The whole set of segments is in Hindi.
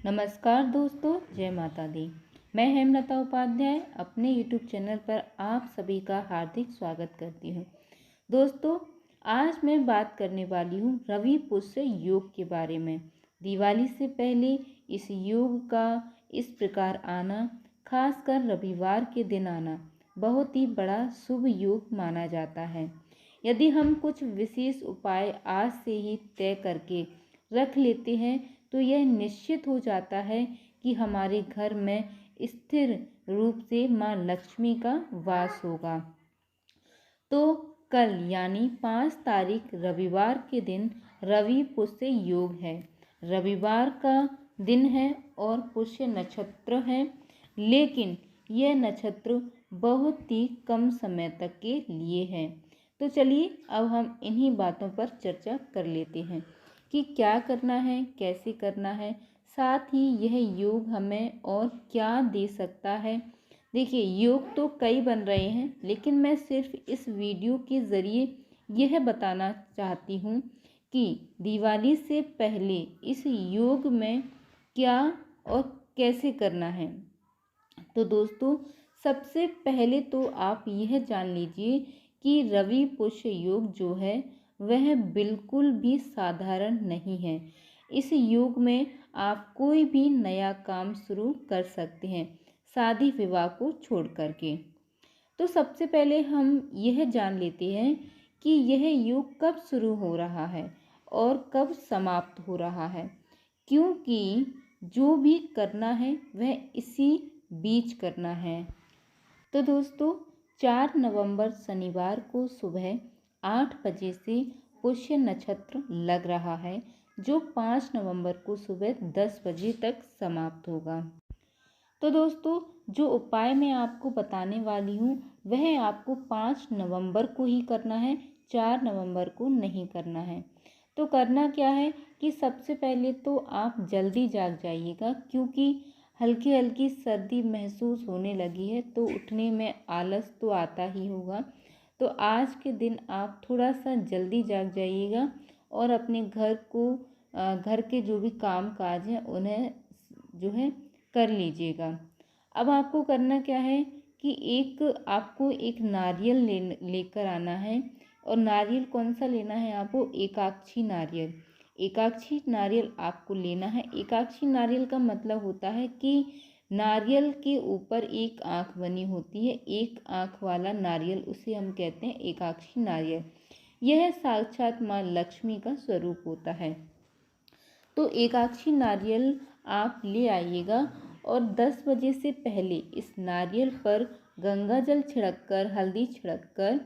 नमस्कार दोस्तों, जय माता दी। मैं हेमलता उपाध्याय अपने YouTube चैनल पर आप सभी का हार्दिक स्वागत करती हूँ। दोस्तों, आज मैं बात करने वाली हूँ रवि पुष्य योग के बारे में। दिवाली से पहले इस योग का इस प्रकार आना, खासकर रविवार के दिन आना, बहुत ही बड़ा शुभ योग माना जाता है। यदि हम कुछ विशेष उपाय आज से ही तय करके रख लेते हैं तो यह निश्चित हो जाता है कि हमारे घर में स्थिर रूप से माँ लक्ष्मी का वास होगा। तो कल यानी 5 तारीख रविवार के दिन रवि पुष्य योग है। रविवार का दिन है और पुष्य नक्षत्र है, लेकिन यह नक्षत्र बहुत ही कम समय तक के लिए है। तो चलिए अब हम इन्हीं बातों पर चर्चा कर लेते हैं कि क्या करना है, कैसे करना है, साथ ही यह योग हमें और क्या दे सकता है। देखिए, योग तो कई बन रहे हैं, लेकिन मैं सिर्फ इस वीडियो के ज़रिए यह बताना चाहती हूँ कि दिवाली से पहले इस योग में क्या और कैसे करना है। तो दोस्तों, सबसे पहले तो आप यह जान लीजिए कि रवि पुष्य योग जो है वह बिल्कुल भी साधारण नहीं है। इस योग में आप कोई भी नया काम शुरू कर सकते हैं, शादी विवाह को छोड़ करके। तो सबसे पहले हम यह जान लेते हैं कि यह योग कब शुरू हो रहा है और कब समाप्त हो रहा है, क्योंकि जो भी करना है वह इसी बीच करना है। तो दोस्तों, 4 नवंबर शनिवार को सुबह 8 बजे से पुष्य नक्षत्र लग रहा है, जो 5 नवंबर को सुबह 10 बजे तक समाप्त होगा। तो दोस्तों, जो उपाय मैं आपको बताने वाली हूँ वह आपको 5 नवंबर को ही करना है, 4 नवंबर को नहीं करना है। तो करना क्या है कि सबसे पहले तो आप जल्दी जाग जाइएगा, क्योंकि हल्की हल्की सर्दी महसूस होने लगी है तो उठने में आलस तो आता ही होगा। तो आज के दिन आप थोड़ा सा जल्दी जाग जाइएगा और अपने घर के जो भी काम काज हैं उन्हें जो है कर लीजिएगा। अब आपको करना क्या है कि आपको एक नारियल लेकर आना है। और नारियल कौन सा लेना है आपको? एकाक्षी नारियल। एकाक्षी नारियल आपको लेना है। एकाक्षी नारियल का मतलब होता है कि नारियल के ऊपर एक आँख बनी होती है, एक आँख वाला नारियल, उसे हम कहते हैं एकाक्षी नारियल। यह साक्षात माँ लक्ष्मी का स्वरूप होता है। तो एकाक्षी नारियल आप ले आइएगा और 10 बजे से पहले इस नारियल पर गंगा जल छिड़ककर, हल्दी छिड़ककर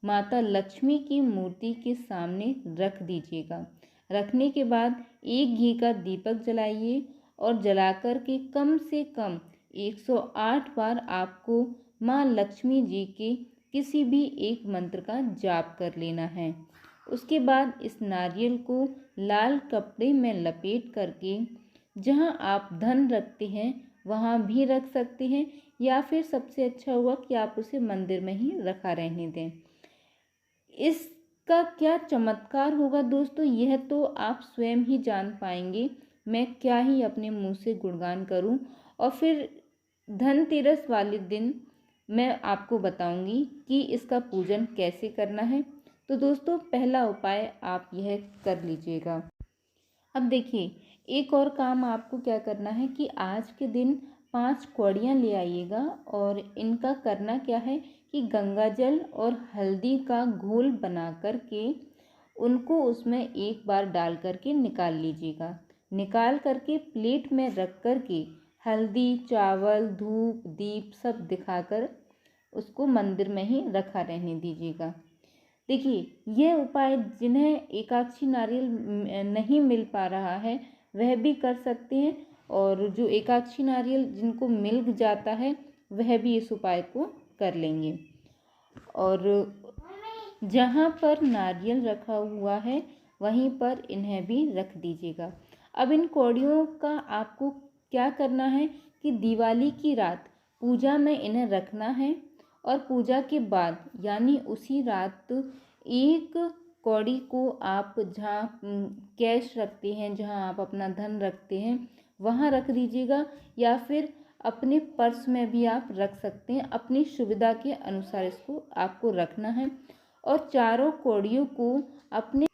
माता लक्ष्मी की मूर्ति के सामने रख दीजिएगा। रखने के बाद एक घी का दीपक जलाइए और जलाकर के कम से कम 108 बार आपको माँ लक्ष्मी जी के किसी भी एक मंत्र का जाप कर लेना है। उसके बाद इस नारियल को लाल कपड़े में लपेट करके जहाँ आप धन रखते हैं वहाँ भी रख सकते हैं, या फिर सबसे अच्छा होगा कि आप उसे मंदिर में ही रखा रहने दें। इसका क्या चमत्कार होगा दोस्तों, यह तो आप स्वयं ही जान पाएंगे। मैं क्या ही अपने मुंह से गुणगान करूं। और फिर धनतेरस वाले दिन मैं आपको बताऊंगी कि इसका पूजन कैसे करना है। तो दोस्तों, पहला उपाय आप यह कर लीजिएगा। अब देखिए, एक और काम आपको क्या करना है कि आज के दिन 5 कौड़ियाँ ले आइएगा और इनका करना क्या है कि गंगा जल और हल्दी का घोल बना करके उनको उसमें एक बार डाल करके निकाल लीजिएगा। निकाल करके प्लेट में रख करके हल्दी, चावल, धूप, दीप सब दिखाकर उसको मंदिर में ही रखा रहने दीजिएगा। देखिए, यह उपाय जिन्हें एकाक्षी नारियल नहीं मिल पा रहा है वह भी कर सकते हैं, और जो एकाक्षी नारियल जिनको मिल जाता है वह भी इस उपाय को कर लेंगे। और जहाँ पर नारियल रखा हुआ है वहीं पर इन्हें भी रख दीजिएगा। अब इन कौड़ियों का आपको क्या करना है कि दिवाली की रात पूजा में इन्हें रखना है, और पूजा के बाद यानी उसी रात एक कौड़ी को आप जहाँ कैश रखते हैं, जहाँ आप अपना धन रखते हैं, वहाँ रख दीजिएगा, या फिर अपने पर्स में भी आप रख सकते हैं। अपनी सुविधा के अनुसार इसको आपको रखना है। और चारों कौड़ियों को अपने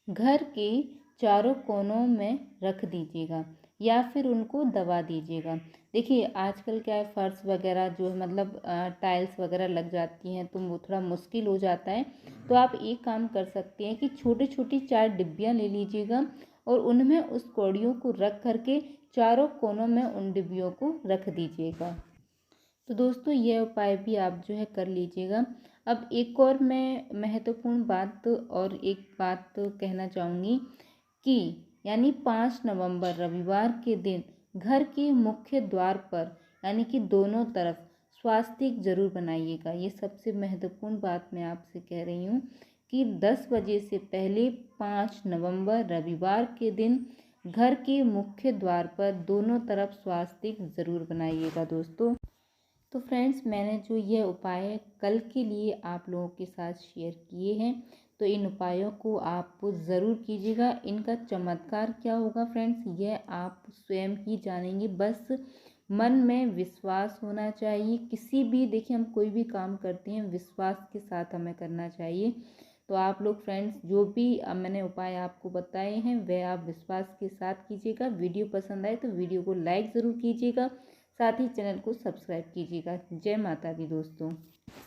घर के चारों कोनों में रख दीजिएगा, या फिर उनको दबा दीजिएगा। देखिए आजकल क्या है, फर्श वगैरह जो है मतलब टाइल्स वगैरह लग जाती हैं तो वो थोड़ा मुश्किल हो जाता है। तो आप एक काम कर सकते हैं कि छोटी छोटी 4 डिब्बियाँ ले लीजिएगा और उनमें उस कौड़ियों को रख करके चारों कोनों में उन डिब्बियों को रख दीजिएगा। तो दोस्तों ये उपाय भी आप जो है कर लीजिएगा। अब एक और मैं महत्वपूर्ण बात और एक बात तो कहना चाहूँगी कि यानी 5 नवंबर रविवार के दिन घर के मुख्य द्वार पर यानी कि दोनों तरफ स्वास्तिक जरूर बनाइएगा। ये सबसे महत्वपूर्ण बात मैं आपसे कह रही हूँ कि 10 बजे से पहले 5 नवंबर रविवार के दिन घर के मुख्य द्वार पर दोनों तरफ स्वास्तिक ज़रूर बनाइएगा दोस्तों। तो फ्रेंड्स, मैंने जो ये उपाय कल के लिए आप लोगों के साथ शेयर किए हैं, तो इन उपायों को आप ज़रूर कीजिएगा। इनका चमत्कार क्या होगा फ्रेंड्स, ये आप स्वयं ही जानेंगे। बस मन में विश्वास होना चाहिए। किसी भी, देखिए हम कोई भी काम करते हैं विश्वास के साथ हमें करना चाहिए। तो आप लोग फ्रेंड्स जो भी मैंने उपाय आपको बताए हैं वह आप विश्वास के साथ कीजिएगा। वीडियो पसंद आए तो वीडियो को लाइक ज़रूर कीजिएगा, साथ ही चैनल को सब्सक्राइब कीजिएगा। जय माता दी दोस्तों।